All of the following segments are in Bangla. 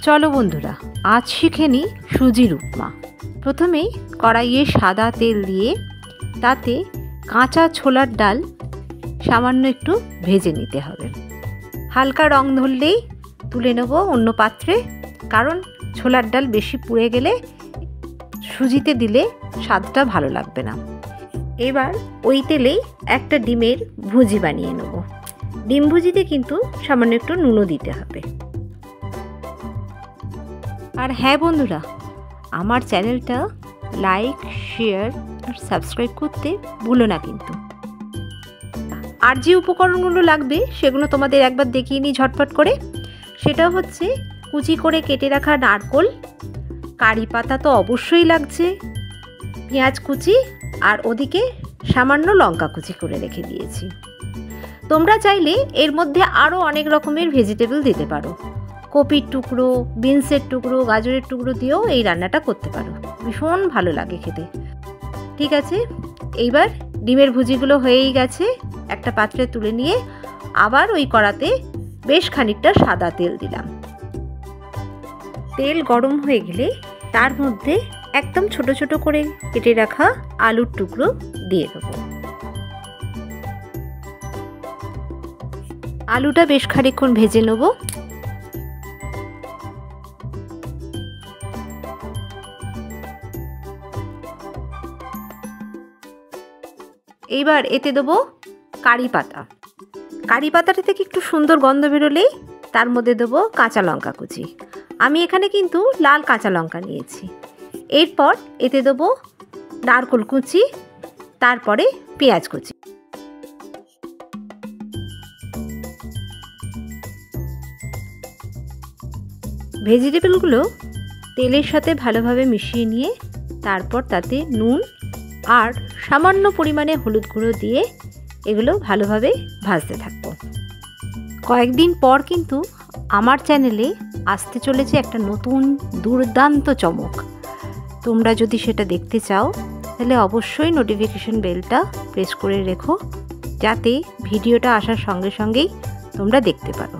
চলো বন্ধুরা, আজ শিখে নিই সুজির উপমা। প্রথমেই কড়াইয়ে সাদা তেল দিয়ে তাতে কাঁচা ছোলার ডাল সামান্য একটু ভেজে নিতে হবে। হালকা রং ধরলেই তুলে নেব অন্য পাত্রে, কারণ ছোলার ডাল বেশি পুড়ে গেলে সুজিতে দিলে স্বাদটা ভালো লাগবে না। এবার ওই তেলেই একটা ডিমের ভুজি বানিয়ে নেব। ডিম ভুজিতে কিন্তু সামান্য একটু নুনও দিতে হবে। আর হ্যাঁ বন্ধুরা, আমার চ্যানেলটা লাইক, শেয়ার আর সাবস্ক্রাইব করতে ভুলো না কিন্তু। আর যে উপকরণগুলো লাগবে সেগুলো তোমাদের একবার দেখিয়ে নিই ঝটপট করে। সেটা হচ্ছে কুচি করে কেটে রাখা নারকোল, কারি পাতা তো অবশ্যই লাগছে, পেঁয়াজ কুচি, আর ওদিকে সামান্য লঙ্কা কুচি করে রেখে দিয়েছি। তোমরা চাইলে এর মধ্যে আরও অনেক রকমের ভেজিটেবল দিতে পারো। কপির টুকরো, বিনসের টুকরো, গাজরের টুকরো দিয়েও এই রান্নাটা করতে পারো, ভীষণ ভালো লাগে খেতে। ঠিক আছে, এইবার ডিমের ভুজিগুলো হয়েই গেছে। একটা পাত্রে তুলে নিয়ে আবার ওই কড়াতে বেশ খানিকটা সাদা তেল দিলাম। তেল গরম হয়ে গেলে তার মধ্যে একদম ছোট ছোট করে কেটে রাখা আলুর টুকরো দিয়ে দেবো। আলুটা বেশ খানিকক্ষণ ভেজে নেব। এইবার এতে দেবো কারি পাতা। কারি পাতাটা থেকে একটু সুন্দর গন্ধ বেরোলেই তার মধ্যে দেবো কাঁচা লঙ্কা কুচি। আমি এখানে কিন্তু লাল কাঁচা লঙ্কা নিয়েছি। এরপর এতে দেবো নারকোল কুচি, তারপরে পেঁয়াজ কুচি। ভেজিটেবলগুলো তেলের সাথে ভালোভাবে মিশিয়ে নিয়ে তারপর তাতে নুন আর সামান্য পরিমাণে হলুদ গুঁড়ো দিয়ে এগুলো ভালোভাবে ভাজতে থাকবো। কয়েকদিন পর কিন্তু আমার চ্যানেলে আসতে চলেছে একটা নতুন দুর্দান্ত চমক। তোমরা যদি সেটা দেখতে চাও তাহলে অবশ্যই নোটিফিকেশন বেলটা প্রেস করে রেখো, যাতে ভিডিওটা আসার সঙ্গে সঙ্গেই তোমরা দেখতে পারো।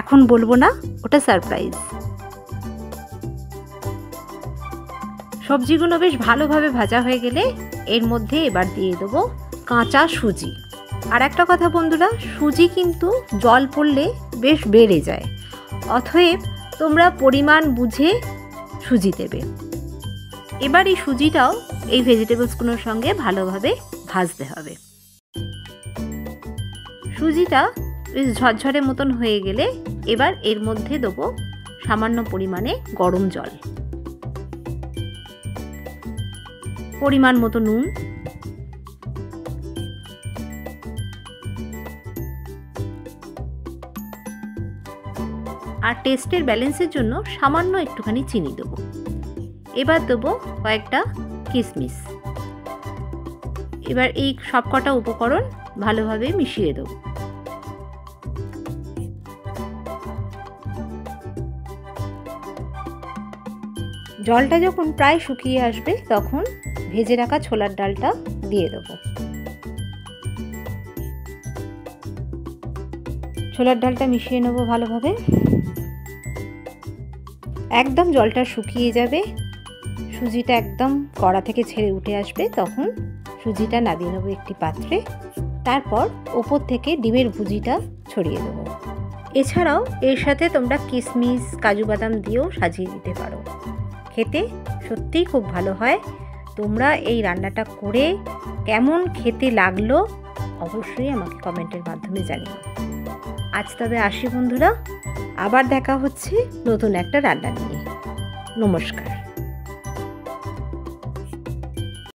এখন বলবো না, ওটা সারপ্রাইজ। সবজিগুলো বেশ ভালোভাবে ভাজা হয়ে গেলে এর মধ্যে এবার দিয়ে দেবো কাঁচা সুজি। আর একটা কথা বন্ধুরা, সুজি কিন্তু জল পড়লে বেশ বেড়ে যায়, অতএব তোমরা পরিমাণ বুঝে সুজি দেবে। এবার এই সুজিটাও এই ভেজিটেবলসগুলোর সঙ্গে ভালোভাবে ভাজতে হবে। সুজিটা বেশ ঝরঝরে মতন হয়ে গেলে এবার এর মধ্যে দেবো সামান্য পরিমাণে গরম জল, পরিমাণ মতো নুন, আর টেস্টের ব্যালেন্সের জন্য সামান্য একটুখানি চিনি দেবো। এবার দেবো কয়েকটা কিশমিশ। এবার এই সবকটা উপকরণ ভালোভাবে মিশিয়ে দেবো। জলটা যখন প্রায় শুকিয়ে আসবে তখন ভেজে রাখা ছোলার ডালটা দিয়ে দেবো। ছোলার ডালটা মিশিয়ে নেবো ভালোভাবে। একদম জলটা শুকিয়ে যাবে, সুজিটা একদম কড়া থেকে ছেড়ে উঠে আসবে, তখন সুজিটা নামিয়ে নেবো একটি পাত্রে। তারপর ওপর থেকে ডিমের ভুজিটা ছড়িয়ে দেবো। এছাড়াও এর সাথে তোমরা কিশমিশ, কাজু বাদাম দিয়েও সাজিয়ে দিতে পারো। খেতে সত্যিই খুব ভালো হয়। তোমরা এই রান্নাটা করে কেমন খেতে লাগলো অবশ্যই আমাকে কমেন্টের মাধ্যমে জানিও। আজ তবে আসি বন্ধুরা, আবার দেখা হচ্ছে নতুন একটা রান্না নিয়ে। নমস্কার।